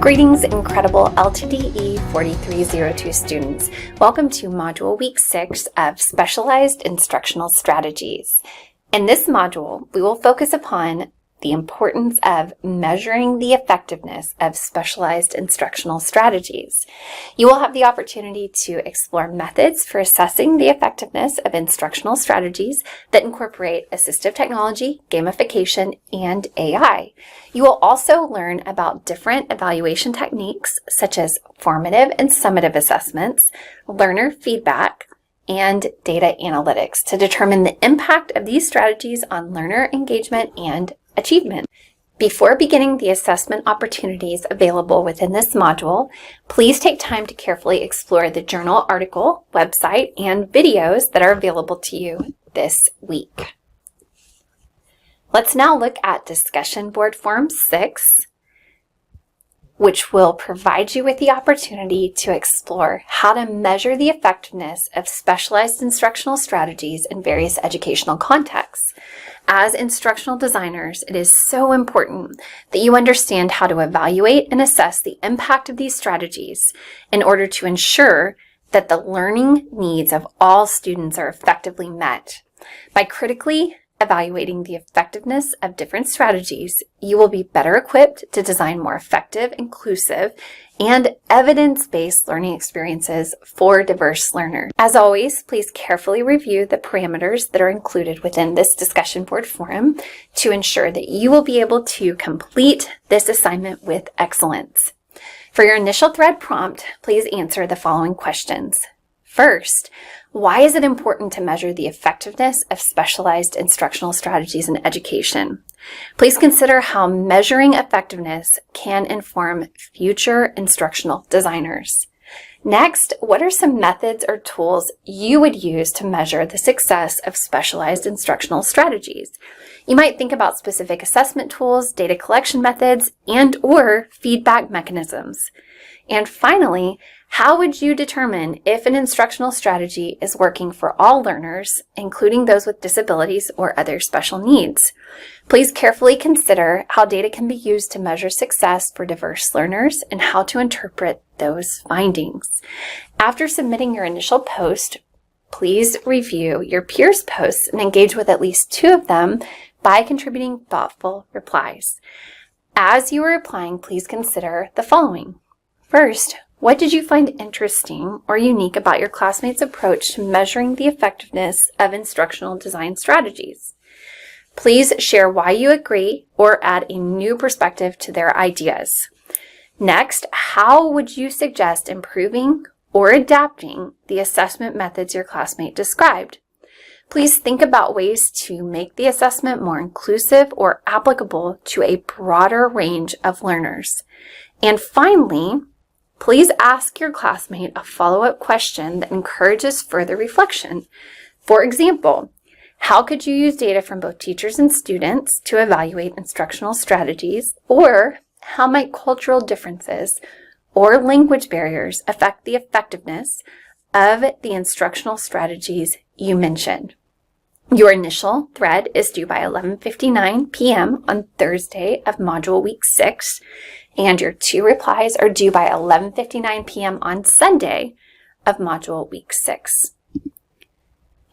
Greetings, incredible LTDE 4302 students. Welcome to Module Week 6 of Specialized Instructional Strategies. In this module, we will focus upon the importance of measuring the effectiveness of specialized instructional strategies. You will have the opportunity to explore methods for assessing the effectiveness of instructional strategies that incorporate assistive technology, gamification, and AI. You will also learn about different evaluation techniques such as formative and summative assessments, learner feedback, and data analytics to determine the impact of these strategies on learner engagement and achievement. Before beginning the assessment opportunities available within this module, please take time to carefully explore the journal article, website, and videos that are available to you this week. Let's now look at Discussion Board Form 6, which will provide you with the opportunity to explore how to measure the effectiveness of specialized instructional strategies in various educational contexts. As instructional designers, it is so important that you understand how to evaluate and assess the impact of these strategies in order to ensure that the learning needs of all students are effectively met. By critically evaluating the effectiveness of different strategies, you will be better equipped to design more effective, inclusive, and evidence-based learning experiences for diverse learners. As always, please carefully review the parameters that are included within this discussion board forum to ensure that you will be able to complete this assignment with excellence. For your initial thread prompt, please answer the following questions. First, why is it important to measure the effectiveness of specialized instructional strategies in education? Please consider how measuring effectiveness can inform future instructional designers. Next, what are some methods or tools you would use to measure the success of specialized instructional strategies? You might think about specific assessment tools, data collection methods, and/or feedback mechanisms. And finally, how would you determine if an instructional strategy is working for all learners, including those with disabilities or other special needs? Please carefully consider how data can be used to measure success for diverse learners and how to interpret those findings. After submitting your initial post, please review your peers' posts and engage with at least 2 of them by contributing thoughtful replies. As you are replying, please consider the following. First, what did you find interesting or unique about your classmates' approach to measuring the effectiveness of instructional design strategies? Please share why you agree or add a new perspective to their ideas. Next, how would you suggest improving or adapting the assessment methods your classmate described? Please think about ways to make the assessment more inclusive or applicable to a broader range of learners. And finally, please ask your classmate a follow-up question that encourages further reflection. For example, how could you use data from both teachers and students to evaluate instructional strategies? Or how might cultural differences or language barriers affect the effectiveness of the instructional strategies you mentioned? Your initial thread is due by 11:59 p.m. on Thursday of Module Week 6, and your 2 replies are due by 11:59 p.m. on Sunday of Module Week 6.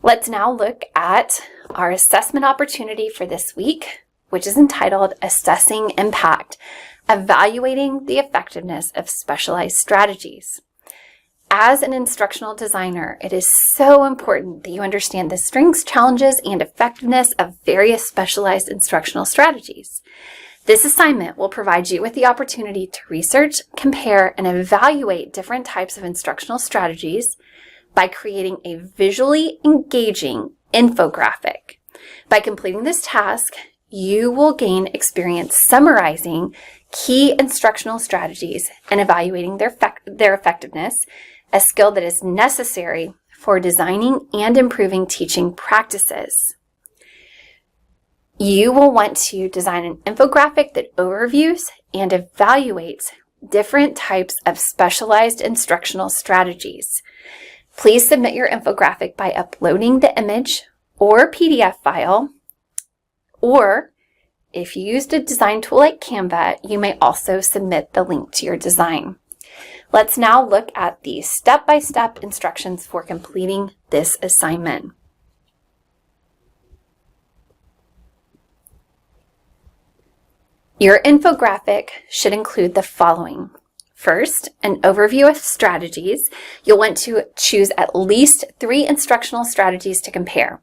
Let's now look at our assessment opportunity for this week, which is entitled Assessing Impact, Evaluating the Effectiveness of Specialized Strategies. As an instructional designer, it is so important that you understand the strengths, challenges, and effectiveness of various specialized instructional strategies. This assignment will provide you with the opportunity to research, compare, and evaluate different types of instructional strategies by creating a visually engaging infographic. By completing this task, you will gain experience summarizing key instructional strategies and evaluating their effectiveness, a skill that is necessary for designing and improving teaching practices. You will want to design an infographic that overviews and evaluates different types of specialized instructional strategies. Please submit your infographic by uploading the image or PDF file, or if you used a design tool like Canva, you may also submit the link to your design. Let's now look at the step-by-step instructions for completing this assignment. Your infographic should include the following. First, an overview of strategies. You'll want to choose at least 3 instructional strategies to compare.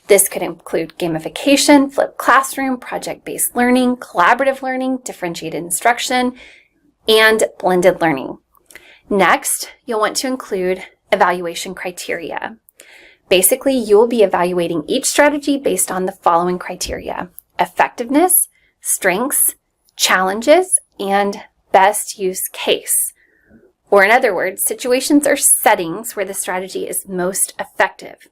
This could include gamification, flipped classroom, project-based learning, collaborative learning, differentiated instruction, and blended learning. Next, you'll want to include evaluation criteria. Basically, you will be evaluating each strategy based on the following criteria: effectiveness, strengths, challenges, and best use case. Or in other words, situations or settings where the strategy is most effective.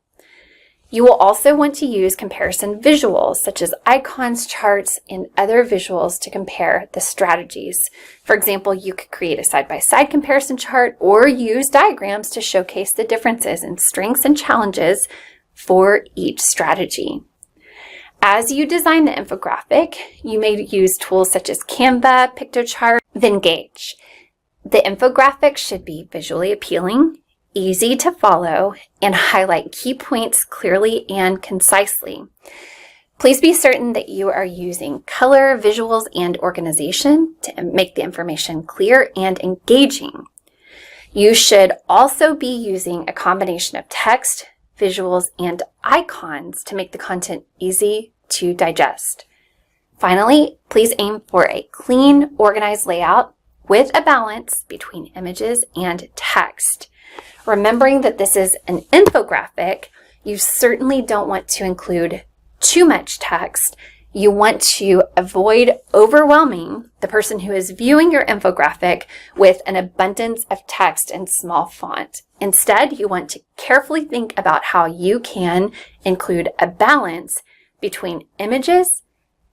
You will also want to use comparison visuals such as icons, charts, and other visuals to compare the strategies. For example, you could create a side-by-side comparison chart or use diagrams to showcase the differences in strengths and challenges for each strategy. As you design the infographic, you may use tools such as Canva, Piktochart, Vengage. The infographic should be visually appealing, easy to follow, and highlight key points clearly and concisely. Please be certain that you are using color, visuals, and organization to make the information clear and engaging. You should also be using a combination of text, visuals, and icons to make the content easy to digest. Finally, please aim for a clean, organized layout with a balance between images and text. Remembering that this is an infographic, you certainly don't want to include too much text. You want to avoid overwhelming the person who is viewing your infographic with an abundance of text and small font. Instead, you want to carefully think about how you can include a balance between images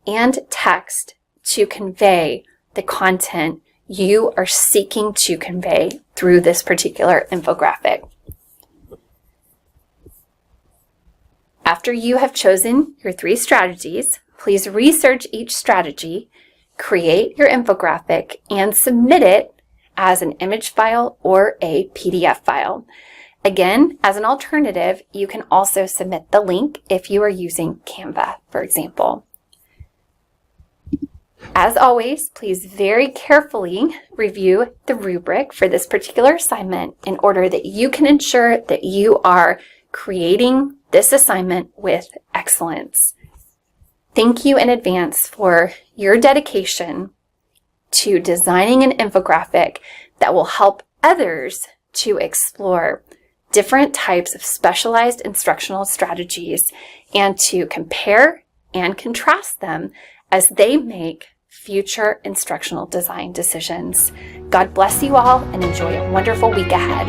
and text to convey the content you are seeking to convey through this particular infographic. After you have chosen your 3 strategies, please research each strategy, create your infographic, and submit it as an image file or a PDF file. Again, as an alternative, you can also submit the link if you are using Canva, for example. As always, please very carefully review the rubric for this particular assignment in order that you can ensure that you are creating this assignment with excellence. Thank you in advance for your dedication to designing an infographic that will help others to explore different types of specialized instructional strategies and to compare and contrast them as they make future instructional design decisions. God bless you all and enjoy a wonderful week ahead.